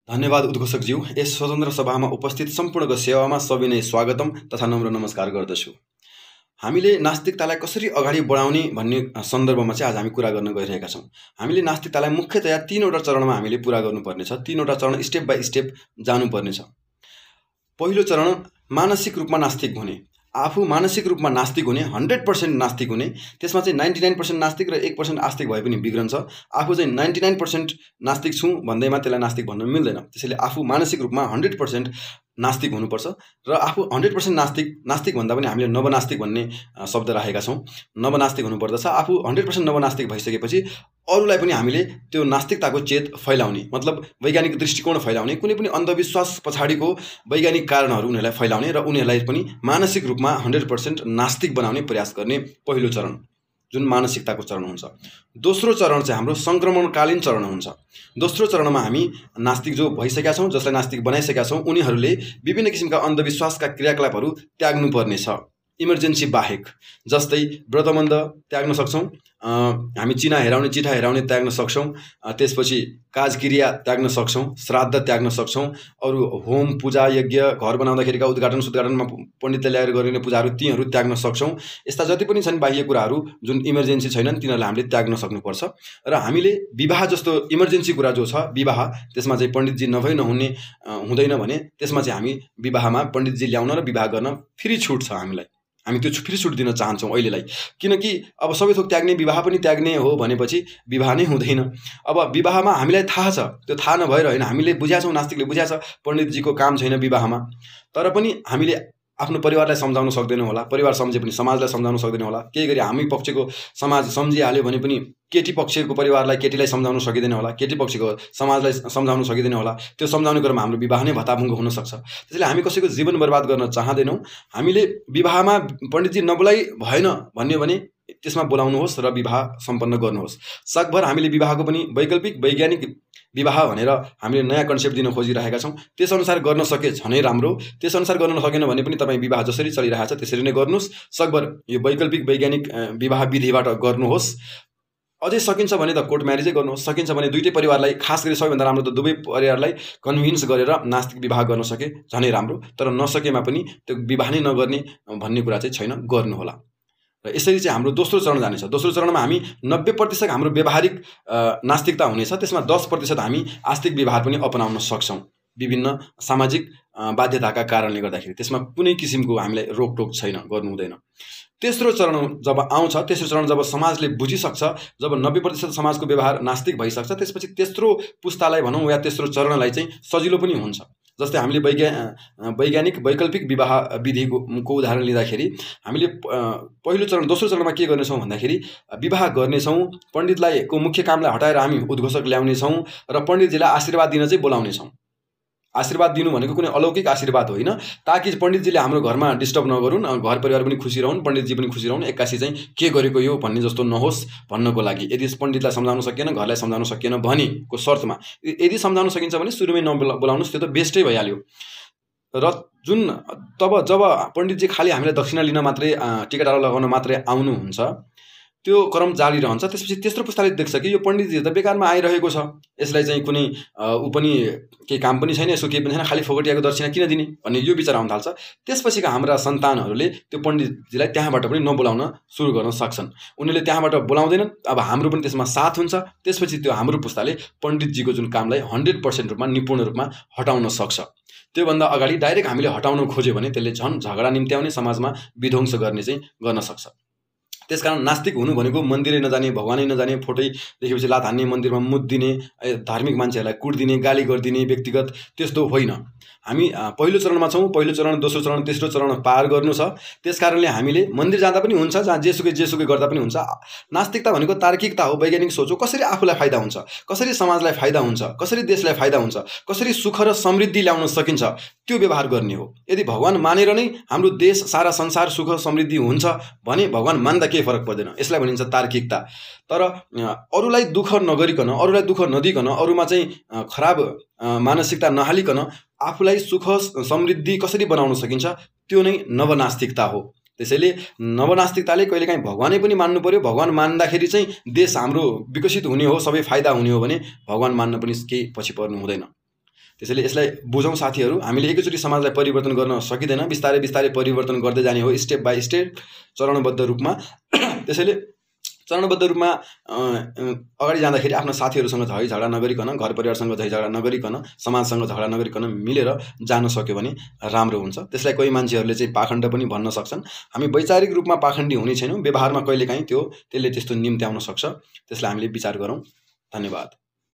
धन्यवाद उद्घोषकज्यू। यस स्वतन्त्र सभामा उपस्थित सम्पूर्णको सेवामा सविनय स्वागतम तथा नम्र नमस्कार गर्दछु। हामीले नास्तिकतालाई कसरी अगाडि बढाउने भन्ने सन्दर्भमा चाहिँ आज हामी कुरा गर्न गइरहेका छौँ। हामीले नास्तिकतालाई मुख्यतया 3वटा चरणमा हामीले पूरा गर्नुपर्नेछ। 3वटा चरण स्टेप बाई स्टेप जानुपर्नेछ। पहिलो चरण मानसिक रूपमा नास्तिक हुने। आफू मानसिक रूपमा नास्तिक हुने, 100% नास्तिक हुने। त्यसमा चाहिँ 99% नास्तिक र 1% आस्तिक भए पनि बिग्रन्छ। आफू चाहिँ 99% नास्तिक छु भन्दैमा त्यसलाई नास्तिक भन्न मिल्दैन। त्यसैले आफू मानसिक रूपमा 100% नास्तिक हुनुपर्छ र आफू 100% नास्तिक भन्दा पनि हामीले नवनास्तिक भन्ने शब्द राखेका छौँ। नवनास्तिक हुनुपर्दछ। आफू 100% नवनास्तिक भइसकेपछि अरूलाई पनि हामीले त्यो नास्तिकताको चेत फैलाउने, मतलब वैज्ञानिक दृष्टिकोण फैलाउने, कुनै पनि अन्धविश्वास पछाडिको वैज्ञानिक कारणहरू उनीहरूलाई फैलाउने र उनीहरूलाई पनि मानसिक रूपमा 100% नास्तिक बनाउने प्रयास गर्ने पहिलो चरण जुन मानसिकताको चरण हुन्छ। दोस्रो चरण चाहिँ हाम्रो सङ्क्रमणकालीन चरण हुन्छ। दोस्रो चरणमा हामी नास्तिक जो भइसकेका छौँ, जसलाई नास्तिक बनाइसकेका छौँ, उनीहरूले विभिन्न किसिमका अन्धविश्वासका क्रियाकलापहरू त्याग्नुपर्नेछ। इमर्जेन्सी बाहेक, जस्तै व्रतबन्ध त्याग्न सक्छौँ, हामी चिना हेराउने चिठा हेराउने त्याग्न सक्छौँ, त्यसपछि काजक्रिया त्याग्न सक्छौँ, श्राद्ध त्याग्न सक्छौँ, अरू होम पूजा यज्ञ घर बनाउँदाखेरिका उद्घाटन सुद्घाटनमा पण्डितले ल्याएर गरिने पूजाहरू तीहरू त्याग्न सक्छौँ। यस्ता जति पनि छन् बाह्य कुराहरू जुन इमर्जेन्सी छैनन् तिनीहरूलाई हामीले त्याग्न सक्नुपर्छ। र हामीले विवाह जस्तो इमर्जेन्सी कुरा जो छ विवाह, त्यसमा चाहिँ पण्डितजी नभई नहुने हुँदैन भने त्यसमा चाहिँ हामी विवाहमा पण्डितजी ल्याउन र विवाह गर्न फ्री छुट छ। हामी त्यो फ्री छुट दिन चाहन्छौँ अहिलेलाई। किनकि अब सबै थोक त्याग्ने, विवाह पनि त्याग्ने हो भनेपछि विवाह नै हुँदैन। अब विवाहमा हामीलाई थाहा छ, त्यो थाहा नभएर होइन, हामीले बुझाएको छौँ, नास्तिकले बुझाएको छ पण्डितजीको काम छैन विवाहमा, तर पनि हामीले आफ्नो परिवारलाई सम्झाउन सक्दैनौँ होला। परिवार सम्झे पनि समाजलाई सम्झाउन सक्दैनौँ होला। केही गरी हामी पक्षको समाज सम्झिहाल्यो भने पनि केटी पक्षको परिवारलाई केटीलाई सम्झाउन सकिँदैन होला, केटी पक्षको समाजलाई सम्झाउन सकिँदैन होला। त्यो सम्झाउने क्रममा हाम्रो विवाह नै भत्ताभुङ्ग हुनसक्छ। त्यसैले हामी कसैको जीवन बर्बाद गर्न चाहँदैनौँ। हामीले विवाहमा पण्डितजी नबोलाई भएन भन्यो भने त्यसमा बोलाउनुहोस् र विवाह सम्पन्न गर्नुहोस्। सकभर हामीले विवाहको पनि वैकल्पिक वैज्ञानिक विवाह भनेर हामीले नयाँ कन्सेप्ट दिन खोजिरहेका छौँ। त्यसअनुसार गर्न सके झनै राम्रो। त्यसअनुसार गर्न सकेन भने पनि तपाईँ विवाह जसरी चलिरहेको छ त्यसरी नै गर्नुहोस्। सकभर यो वैकल्पिक वैज्ञानिक विवाह विधिबाट गर्नुहोस्। अझै सकिन्छ भने त कोर्ट म्यारेजै गर्नुहोस्। सकिन्छ भने दुईटै परिवारलाई, खास गरी सबैभन्दा राम्रो त दुवै परिवारलाई कन्भिन्स गरेर नास्तिक विवाह गर्न सके झनै राम्रो। तर नसकेमा पनि त्यो विवाह नै नगर्ने भन्ने कुरा चाहिँ छैन, गर्नुहोला। र यसरी चाहिँ हाम्रो दोस्रो चरण जानेछ। दोस्रो चरणमा हामी 90% हाम्रो व्यावहारिक नास्तिकता हुनेछ। त्यसमा 10% हामी आस्तिक व्यवहार पनि अपनाउन सक्छौँ विभिन्न सामाजिक बाध्यताका कारणले गर्दाखेरि। त्यसमा कुनै किसिमको हामीलाई रोकटोक छैन, गर्नु हुँदैन। तेस्रो चरण जब आउँछ, तेस्रो चरण जब समाजले बुझिसक्छ, जब 90% समाजको व्यवहार नास्तिक भइसक्छ, त्यसपछि तेस्रो पुस्तालाई भनौँ या तेस्रो चरणलाई चाहिँ सजिलो पनि हुन्छ। जस्तै हामीले वैज्ञानिक वैकल्पिक विवाह विधिको उदाहरण लिँदाखेरि हामीले पहिलो चरण दोस्रो चरणमा के गर्नेछौँ भन्दाखेरि विवाह गर्नेछौँ, पण्डितलाई को मुख्य कामलाई हटाएर हामी उद्घोषक ल्याउनेछौँ र पण्डितजीलाई आशीर्वाद दिन चाहिँ बोलाउनेछौँ। आशीर्वाद दिनु भनेको कुनै अलौकिक आशीर्वाद होइन, ताकि पण्डितजीले हाम्रो घरमा डिस्टर्ब नगरून्, घर परिवार पनि खुसी रहन्, पण्डितजी पनि खुसी रहन्, एक्कासी चाहिँ के गरेको यो भन्ने जस्तो नहोस् भन्नको लागि। यदि पण्डितलाई सम्झाउन सकिएन, घरलाई सम्झाउन सकिएन भनेको शर्तमा, यदि सम्झाउन सकिन्छ भने सुरुमै नबोलाउनुहोस्, त्यो त बेस्टै भइहाल्यो। र जुन जब पण्डितजी खालि हामीलाई दक्षिणा लिन मात्रै, टिकटाहरू लगाउन मात्रै आउनुहुन्छ, त्यो क्रम जारी रहन्छ। त्यसपछि तेस्रो पुस्ताले देख्छ कि यो पण्डितजी त बेकारमा आइरहेको छ, यसलाई चाहिँ कुनै ऊ पनि केही काम पनि छैन, यसो केही पनि छैन, खालि फोकटियाको दक्षिणा किन दिने भन्ने यो विचार आउन थाल्छ। त्यसपछिका हाम्रा सन्तानहरूले त्यो पण्डितजीलाई त्यहाँबाट पनि नबोलाउन सुरु गर्न सक्छन्। उनीहरूले त्यहाँबाट बोलाउँदैनन्, अब हाम्रो पनि त्यसमा साथ हुन्छ। त्यसपछि त्यो हाम्रो पुस्ताले पण्डितजीको जुन कामलाई 100% रूपमा निपुण रूपमा हटाउन सक्छ। त्योभन्दा अगाडि डाइरेक्ट हामीले हटाउन खोज्यो भने त्यसले झन् झगडा निम्त्याउने, समाजमा विध्वंस गर्ने चाहिँ गर्न सक्छ। त्यसकारण नास्तिक हुनु भनेको मन्दिरै नजाने, भगवानै नजाने, फोटै देखेपछि लात हान्ने, मन्दिरमा मुत दिने, धार्मिक मान्छेहरूलाई कुट दिने, गाली गरिदिने व्यक्तिगत त्यस्तो होइन। हामी पहिलो चरणमा छौँ। पहिलो चरण, दोस्रो चरण, तेस्रो चरण पार गर्नु छ। त्यसकारणले हामीले मन्दिर जाँदा पनि हुन्छ, जहाँ जेसुकै गर्दा पनि हुन्छ। नास्तिकता भनेको तार्किकता हो, वैज्ञानिक सोच हो। कसरी आफूलाई फाइदा हुन्छ, कसरी समाजलाई फाइदा हुन्छ, कसरी देशलाई फाइदा हुन्छ, कसरी सुख र समृद्धि ल्याउन सकिन्छ, त्यो व्यवहार गर्ने हो। यदि भगवान मानेर नै हाम्रो देश, सारा संसार सुख समृद्धि हुन्छ भने भगवान मान्दा केही फरक पर्दैन। यसलाई भनिन्छ तार्किकता। तर अरूलाई दुःख नगरिकन, अरूलाई दुःख नदिकन, अरूमा चाहिँ खराब मानसिकता नहालिकन आफूलाई सुख समृद्धि कसरी बनाउन सकिन्छ, त्यो नै नवनास्तिकता हो। त्यसैले नवनास्तिकताले कहिलेकाहीँ भगवानै पनि मान्नु पर्यो। भगवान मान्दाखेरि चाहिँ देश हाम्रो विकसित हुने हो, सबै फाइदा हुने हो भने भगवान मान्न पनि केही पछि पर्नु हुँदैन। त्यसैले यसलाई बुझौँ साथीहरू, हामीले एकैचोटि समाजलाई परिवर्तन गर्न सकिँदैन, बिस्तारै बिस्तारै परिवर्तन गर्दै जाने हो, स्टेप बाई स्टेप, चरणबद्ध रूपमा। त्यसैले चरणबद्ध रूपमा अगाडि जाँदाखेरि आफ्ना साथीहरूसँग झैझगडा नगरिकन, घर परिवारसँग झैझगडा नगरिकन, समाजसँग झगडा नगरिकन मिलेर जान सक्यो भने राम्रो हुन्छ। त्यसलाई कोही मान्छेहरूले चाहिँ पाखण्ड पनि भन्न सक्छन्। हामी वैचारिक रूपमा पाखण्डी हुने छैनौँ, व्यवहारमा कहिलेकाहीँ त्यसले त्यस्तो निम्त्याउन सक्छ। त्यसलाई हामीले विचार गरौँ। धन्यवाद।